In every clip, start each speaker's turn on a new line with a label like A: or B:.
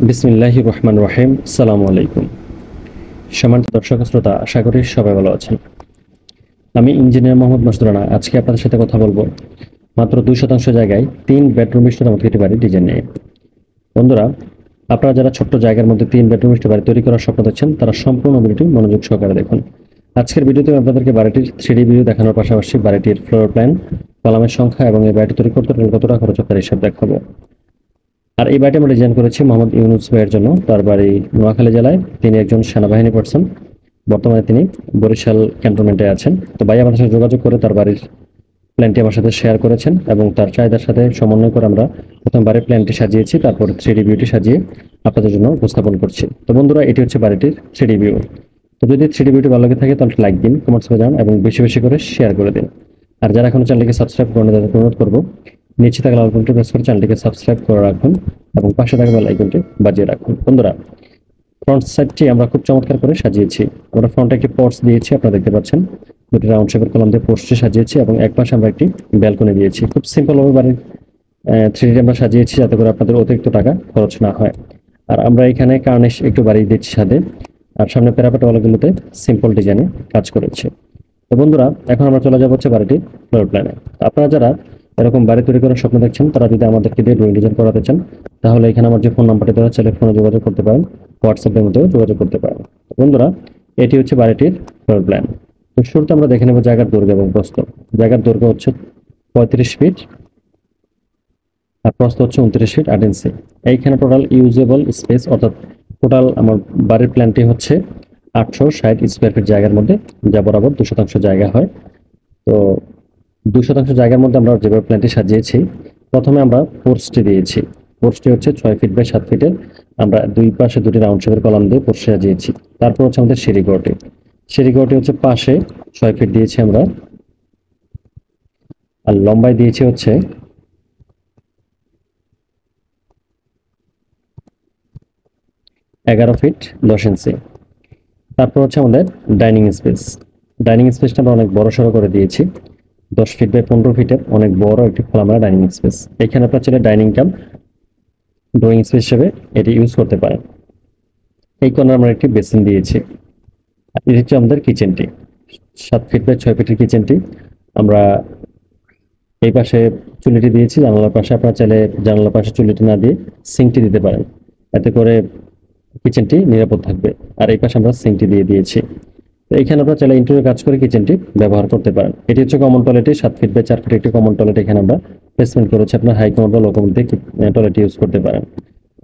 A: বিসমিল্লাহির রহমানির রহিম। আসসালামু আলাইকুম। সম্মানিত দর্শক শ্রোতা, আশা করি সবাই ভালো আছেন। আমি ইঞ্জিনিয়ার মোহাম্মদ মাসুদ রানা। আজকে আপনাদের সাথে কথা বলবো মাত্র 2% জায়গায় 3 বেডরুম বিশিষ্ট একটি বাড়ির ডিজাইন নিয়ে। বন্ধুরা, আপনারা যারা ছোট্ট জায়গার মধ্যে 3 বেডরুম বিশিষ্ট বাড়ি তৈরি করার স্বপ্ন দেখছেন, তারা সম্পূর্ণ ভিডিওটি মনোযোগ সহকারে দেখুন। আজকের ভিডিওতে আমি আপনাদেরকে বাড়িটির 3D ভিউ দেখানোর পাশাপাশি বাড়িটির ফ্লোর প্ল্যান, কলামের সংখ্যা এবং এই বাড়িটি তৈরি করতে কত টাকা খরচ হবে হিসাব দেখাবো। আর এই বাড়িটি আমরা ডিজাইন করেছি মোহাম্মদ ইউনুস ভাইয়ের জন্য। তার বাড়ি নোয়াখালী জেলায়। তিনি একজন সেনাবাহিনী পার্সন। বর্তমানে তিনি বরিশাল ক্যান্টনমেন্টে আছেন। তো ভাই আমাদের সাথে যোগাযোগ করে তার বাড়ির প্ল্যানটি আমার সাথে শেয়ার করেছেন এবং তার চাহিদার সাথে সমন্বয় করে আমরা প্রথম বাড়ির প্ল্যানটি সাজিয়েছি, তারপর 3D ভিউটি সাজিয়ে আপনাদের জন্য উপস্থাপন করছি। তো বন্ধুরা, এটি হচ্ছে বাড়িটির 3D ভিউ। তো যদি 3D ভিউটি ভালো লাগে থাকে তাহলে লাইক দিন, কমেন্টস করে যান এবং বেশি বেশি করে শেয়ার করে দিন। আর যারা এখনো চ্যানেলটিকে সাবস্ক্রাইব করেন তাদেরকে অনুরোধ করবো নিচে থাকা লাল বাটনটি প্রেস করে চ্যানেলটিকে সাবস্ক্রাইব করে রাখুন এবং পাশে থাকা বেল আইকনটি বাজিয়ে রাখুন। বন্ধুরা, ফ্রন্ট সাইডটি আমরা খুব চমৎকার করে সাজিয়েছি। আমরা ফ্রন্টে একটি পোর্চ দিয়েছি, আপনারা দেখতে পাচ্ছেন। দুটি রাউন্ড শেপের কলাম দিয়ে পোর্চটি সাজিয়েছি এবং এক পাশে আমরা একটি ব্যালকনি দিয়েছি। খুব সিম্পলভাবে বাড়ির 3D আমরা সাজিয়েছি যাতে করে আপনাদের অতিরিক্ত টাকা খরচ না হয়। আর আমরা এখানে কার্নিশ একটু বাড়িয়ে দিচ্ছি ছাদে, আর সামনে প্যারাপেট ওয়ালগুলোতে সিম্পল ডিজাইনে কাজ করেছি। তো বন্ধুরা, এখন আমরা চলে যাবো হচ্ছে বাড়িটির ফ্লোর প্ল্যানে। আপনারা যারা এরকম বাড়ি তৈরি করার স্বপ্ন দেখছেন, তারা যদি আমাদেরকে দিয়ে ড্রয়িং ডিজাইন করাতে চান, তাহলে এখানে আমার যে ফোন নাম্বারটি দেওয়া আছে ফোনে যোগাযোগ করতে পারেন, হোয়াটসঅ্যাপের মধ্যেও যোগাযোগ করতে পারেন। বন্ধুরা, এটি হচ্ছে বাড়িটির ফ্লোর প্ল্যান। তো শুরুতে আমরা দেখে নেব জায়গার দৈর্ঘ্য এবং প্রস্থ। জায়গার দৈর্ঘ্য হচ্ছে 35 ফিট আর প্রস্থ হচ্ছে 29 ফিট 8 ইঞ্চি। এইখানে টোটাল ইউজেবল স্পেস, অর্থাৎ টোটাল আমার বাড়ির প্ল্যানটি হচ্ছে 860 স্কোয়ার ফিট জায়গার মধ্যে, যা বরাবর 2% জায়গা হয়। তো 2% জায়গার মধ্যে আমরা যেভাবে প্ল্যানটি সাজিয়েছি, প্রথমে আমরা পোর্চটি দিয়েছি। পোর্চটি হচ্ছে 6 ফিট বাই 7 ফিটের। আমরা দুই পাশে দুটি রাউন্ড শেপের কলাম দিয়ে পোর্চ সাজিয়েছি। তারপর হচ্ছে আমাদের সিঁড়িঘরটি। সিঁড়িঘরটি হচ্ছে পাশে 6 ফিট দিয়েছি আমরা, আর লম্বায় দিয়েছি হচ্ছে 11 ফিট 10 ইঞ্চি। তারপর হচ্ছে আমাদের ডাইনিং স্পেস। ডাইনিং স্পেসটা আমরা অনেক বড় সড়ো করে দিয়েছি। 10 ফিট বাই 15 ফিটের অনেক বড় একটি খোলামেলা ডাইনিং স্পেস। এখানে আপনার চাইলে ডাইনিং কাম ড্রয়িং স্পেস হিসেবে এটি ইউজ করতে পারেন। এই কর্নার আমরা একটি বেসিন দিয়েছি। এটি হচ্ছে আমাদের কিচেনটি। 7 ফিট বাই 6 ফিটের কিচেনটি। আমরা এই পাশে চুলিটি দিয়েছি, জানালার পাশে। আপনারা চাইলে জানালার পাশে চুলিটি না দিয়ে সিঙ্কটি দিতে পারেন, এতে করে কিচেনটি নিরাপদ থাকবে। আর এই পাশে আমরা সিঙ্কটি দিয়ে দিয়েছি। তো এইখানে আপনারা চাইলে ইন্টেরিয়র কাজ করে কিচেনটি ব্যবহার করতে পারেন। এটি হচ্ছে কমন টয়লেটে 7 ফিট বাই 4 ফিট একটি কমন টয়লেট। এখানে আমরা প্লেসমেন্ট করেছি, আপনার হাই কমন বা লো কমন দিয়ে টয়লেট ইউজ করতে পারেন।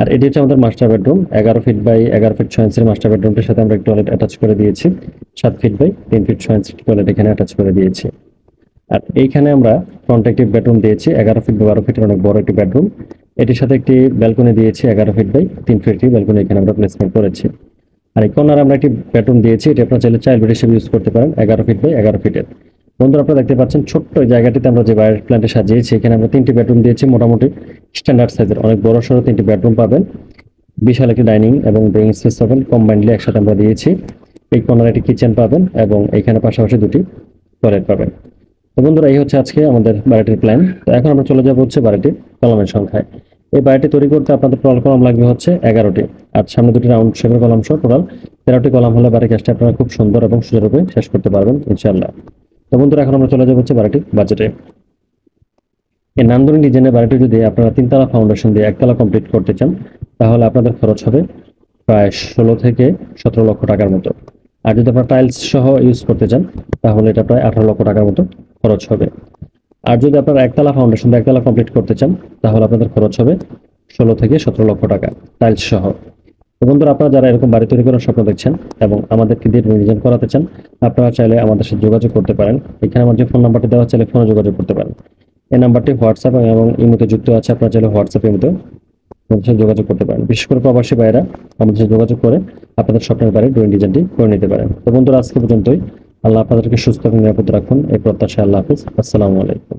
A: আর এটি হচ্ছে আমাদের master bedroom. 11 feet by 11 feet 6 ইঞ্চির মাস্টার বেডরুমটির সাথে আমরা একটি টয়লেট অ্যাটাচ করে দিয়েছি। 7 ফিট বাই 3 ফিট 6 ইঞ্চির টয়লেট এখানে অ্যাটাচ করে দিয়েছি। আর এইখানে আমরা ফ্রন্টে একটি বেডরুম দিয়েছি, 11 ফিট বা 12 ফিটের অনেক বড় একটি বেডরুম। এটির সাথে একটি ব্যালকনি দিয়েছি, 11 ফিট বাই 3 ফিট ব্যালকনি এখানে আমরা প্লেসমেন্ট করেছি। আর এই কর্নারে আমরা একটি বেডরুম দিয়েছি, এটি আপনারা চাইলে চাইল্ড বেড হিসেবে ইউজ করতে পারেন, 11 ফিট বাই 11 ফিটের। বন্ধুরা, আপনারা দেখতে পাচ্ছেন ছোট্ট জায়গাটিতে আমরা যে বাড়ির প্ল্যানটি সাজিয়েছি, এখানে আমরা 3টি বেডরুম দিয়েছি। মোটামুটি স্ট্যান্ডার্ড সাইজের অনেক বড় সড়ো 3টি বেডরুম পাবেন, বিশাল একটি ডাইনিং এবং ড্রয়িং স্পেস পাবেন, কম্বাইন্ডলি একসাথে আমরা দিয়েছি। এই কর্নারে একটি কিচেন পাবেন এবং এখানে পাশাপাশি দুটি টয়লেট পাবেন। তো বন্ধুরা, এই হচ্ছে আজকে আমাদের বাড়িটির প্ল্যান। তো এখন আমরা চলে যাবো হচ্ছে বাড়িটির কলামের সংখ্যায়। এই বাড়িটি তৈরি করতে আপনাদের টোটাল কলাম লাগবে হচ্ছে 11টি, আর সামনে দুটি রাউন্ড শেপের কলাম সহ টোটাল 13টি কলাম হলে বাড়ির কাজটা আপনারা খুব সুন্দর এবং সুচারুরূপে শেষ করতে পারবেন ইনশাআল্লাহ। তো বন্ধুরা, এখন আমরা চলে যাবো হচ্ছে বাড়িটির বাজেটে। এই নান্দনিক ডিজাইনের বাড়িটি যদি আপনারা 3তলা ফাউন্ডেশন দিয়ে 1তলা কমপ্লিট করতে চান, তাহলে আপনাদের খরচ হবে প্রায় 16 থেকে 17 লক্ষ টাকার মতো। আর যদি আপনারা টাইলস সহ ইউজ করতে চান, তাহলে এটা প্রায় 18 লক্ষ টাকার মতো খরচ হবে। আর যদি আপনারা 1তলা ফাউন্ডেশন বা 1তলা কমপ্লিট করতে চান, তাহলে আপনাদের খরচ হবে 16 থেকে 17 লক্ষ টাকা টাইলস সহ। তো বন্ধুরা, আপনারা যারা এরকম বাড়ি তৈরি করার স্বপ্ন দেখছেন এবং আমাদেরকে দিয়ে ডিজাইন করাতে চান, আপনারা চাইলে আমাদের সাথে যোগাযোগ করতে পারেন। এখানে আমার যে ফোন নাম্বারটি দেওয়া চাইলে ফোনে যোগাযোগ করতে পারেন। এই নাম্বারটি হোয়াটসঅ্যাপ এবং ইমোতে যুক্ত আছে, আপনারা চাইলে হোয়াটসঅ্যাপ ইমোতেও আমাদের সাথে যোগাযোগ করতে পারেন। বিশেষ করে প্রবাসী ভাইয়েরা আমাদের সাথে যোগাযোগ করে আপনাদের স্বপ্নের বাড়ির ড্রয়িং ডিজাইনটি করে নিতে পারেন। তো বন্ধুরা, আজকে পর্যন্তই। আল্লাহ আপনাদেরকে সুস্থ এবং নিরাপদ রাখুন এই প্রত্যাশায়। আল্লাহ হাফিজ। আসসালামু আলাইকুম।